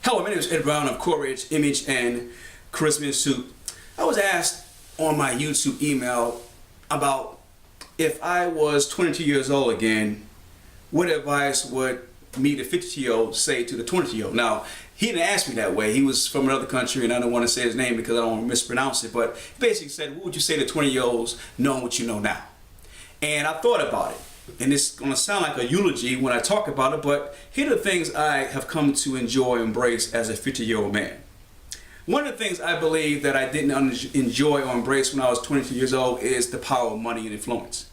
Hello, my name is Ed Brown of Courage, Image, and Charisma Institute. I was asked on my YouTube email about if I was 22 years old again, what advice would me, the 50-year-old, say to the 20-year-old? Now, he didn't ask me that way. He was from another country, and I don't want to say his name because I don't want to mispronounce it, but he basically said, what would you say to 20-year-olds knowing what you know now? And I thought about it. And it's going to sound like a eulogy when I talk about it, but here are the things I have come to enjoy and embrace as a 50-year-old man. One of the things I believe that I didn't enjoy or embrace when I was 22 years old is the power of money and influence.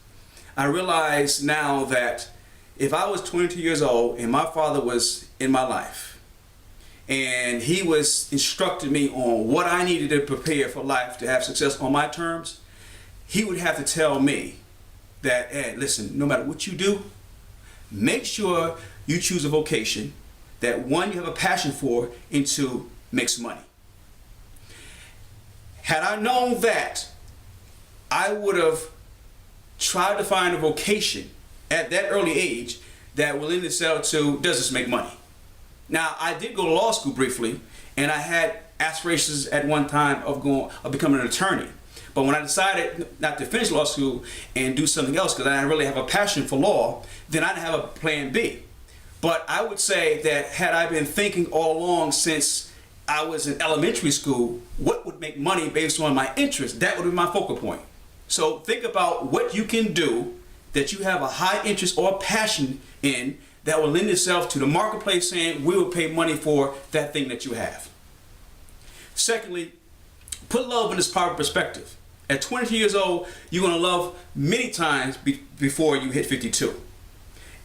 I realize now that if I was 22 years old and my father was in my life and he was instructing me on what I needed to prepare for life to have success on my terms, he would have to tell me that, Ed, listen, no matter what you do, make sure you choose a vocation that, one, you have a passion for, and two, makes money. Had I known that, I would have tried to find a vocation at that early age that will lend itself to, does this make money? Now, I did go to law school briefly, and I had aspirations at one time of becoming an attorney. But when I decided not to finish law school and do something else because I didn't really have a passion for law, then I didn't have a plan B. But I would say that had I been thinking all along since I was in elementary school, what would make money based on my interest, that would be my focal point. So think about what you can do that you have a high interest or passion in that will lend itself to the marketplace saying we will pay money for that thing that you have. Secondly, put love in its proper perspective. At 20 years old, you're going to love many times before you hit 52.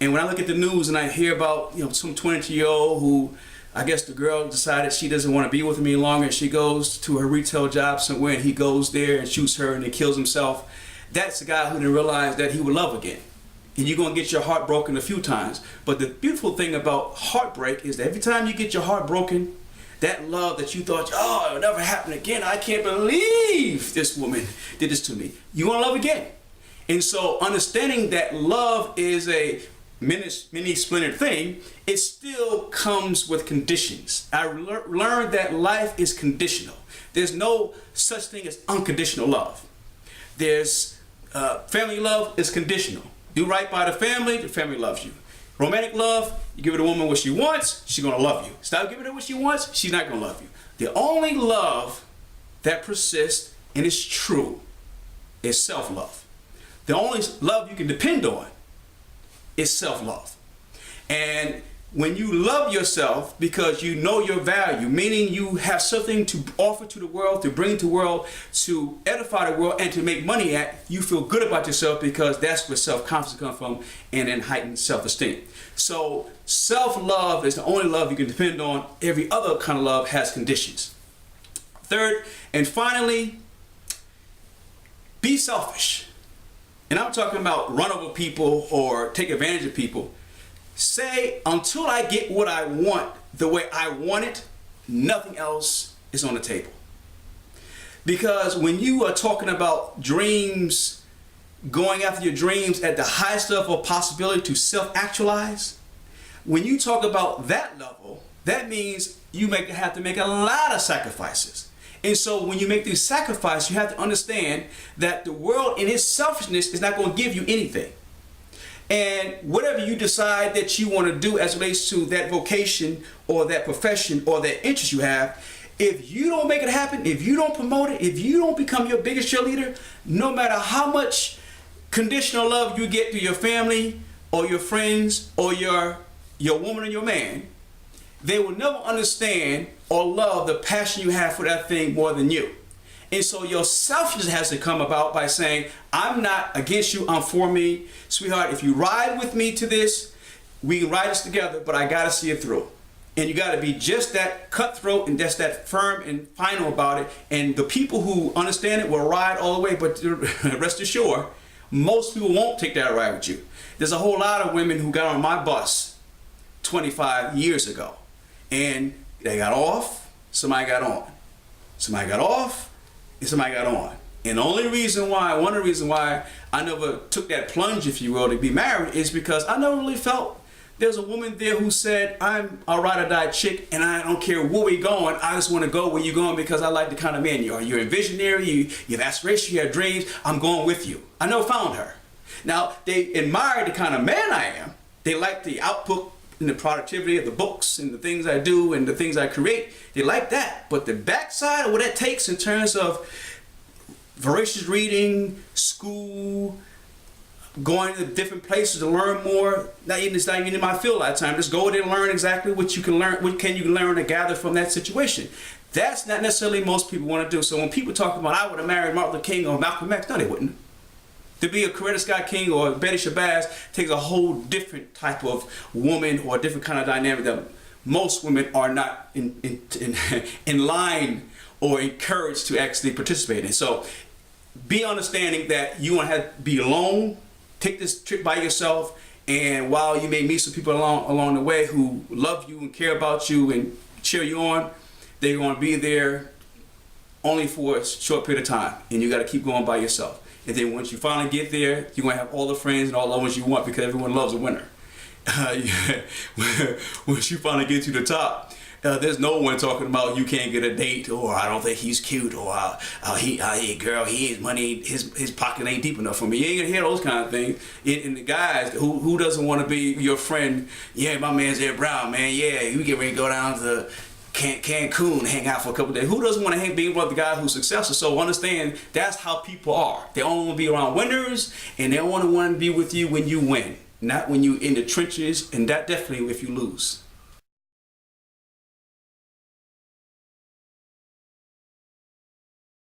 And when I look at the news and I hear about some 20-year-old who, I guess the girl decided she doesn't want to be with me any longer, and she goes to her retail job somewhere and he goes there and shoots her and then kills himself, that's the guy who didn't realize that he would love again. And you're going to get your heart broken a few times. But the beautiful thing about heartbreak is that every time you get your heart broken, that love that you thought, oh, it'll never happen again. I can't believe this woman did this to me. You want to love again. And so understanding that love is a many splintered thing, it still comes with conditions. I learned that life is conditional. There's no such thing as unconditional love. There's family love is conditional. Do right by the family loves you. Romantic love, you give it a woman what she wants, she's going to love you. Stop giving her what she wants, she's not going to love you. The only love that persists and is true is self-love. The only love you can depend on is self-love. And when you love yourself because you know your value, meaning you have something to offer to the world, to bring to the world, to edify the world, and to make money at, you feel good about yourself because that's where self-confidence comes from, and then heightened self-esteem. So self-love is the only love you can depend on. Every other kind of love has conditions. Third, and finally, be selfish. And I'm talking about run over people or take advantage of people. Say, until I get what I want the way I want it, nothing else is on the table. Because when you are talking about dreams, going after your dreams at the highest level of possibility to self-actualize, when you talk about that level, that means you have to make a lot of sacrifices. And so when you make these sacrifices, you have to understand that the world in its selfishness is not going to give you anything. And whatever you decide that you want to do as it relates to that vocation or that profession or that interest you have, if you don't make it happen, if you don't promote it, if you don't become your biggest cheerleader, no matter how much conditional love you get through your family or your friends or your woman or your man, they will never understand or love the passion you have for that thing more than you. And so your selfishness has to come about by saying, I'm not against you, I'm for me. Sweetheart, if you ride with me to this, we can ride this together, but I gotta see it through. And you gotta be just that cutthroat and just that firm and final about it. And the people who understand it will ride all the way, but rest assured, most people won't take that ride with you. There's a whole lot of women who got on my bus 25 years ago. And they got off, somebody got on. Somebody got off, and somebody got on. And the only reason why, one of the reasons why I never took that plunge, if you will, to be married is because I never really felt There's a woman there who said, I'm a ride or die chick and I don't care where we're going. I just want to go where you're going because I like the kind of man you are. You're a visionary, you have aspirations, you have dreams. I'm going with you. I never found her. Now, they admire the kind of man I am. They like the output and the productivity of the books and the things I do and the things I create. They like that. But the backside of what that takes in terms of voracious reading, school, going to different places to learn more. It's not even in my field a lot of time. Just go there and learn exactly what you can learn, what can you learn and gather from that situation. That's not necessarily most people want to do. So when people talk about, I would have married Martin Luther King or Malcolm X, no, they wouldn't. To be a Coretta Scott King or Betty Shabazz takes a whole different type of woman or a different kind of dynamic that most women are not in line or encouraged to actually participate in. So be understanding that you want to have to be alone. Take this trip by yourself, and while you may meet some people along the way who love you and care about you and cheer you on, they're going to be there only for a short period of time, and you got to keep going by yourself. And then once you finally get there, you're going to have all the friends and all the ones you want because everyone loves a winner. Once you finally get to the top, there's no one talking about you can't get a date, or I don't think he's cute, or girl, he has money, his pocket ain't deep enough for me. You ain't gonna hear those kind of things. And the guys who doesn't want to be your friend, yeah, my man's Ed Brown, man, yeah, we get ready to go down to Cancun, hang out for a couple of days. Who doesn't want to be with the guy who's successful? So understand that's how people are. They only want to be around winners, and they only want to be with you when you win, not when you in the trenches, and that definitely if you lose.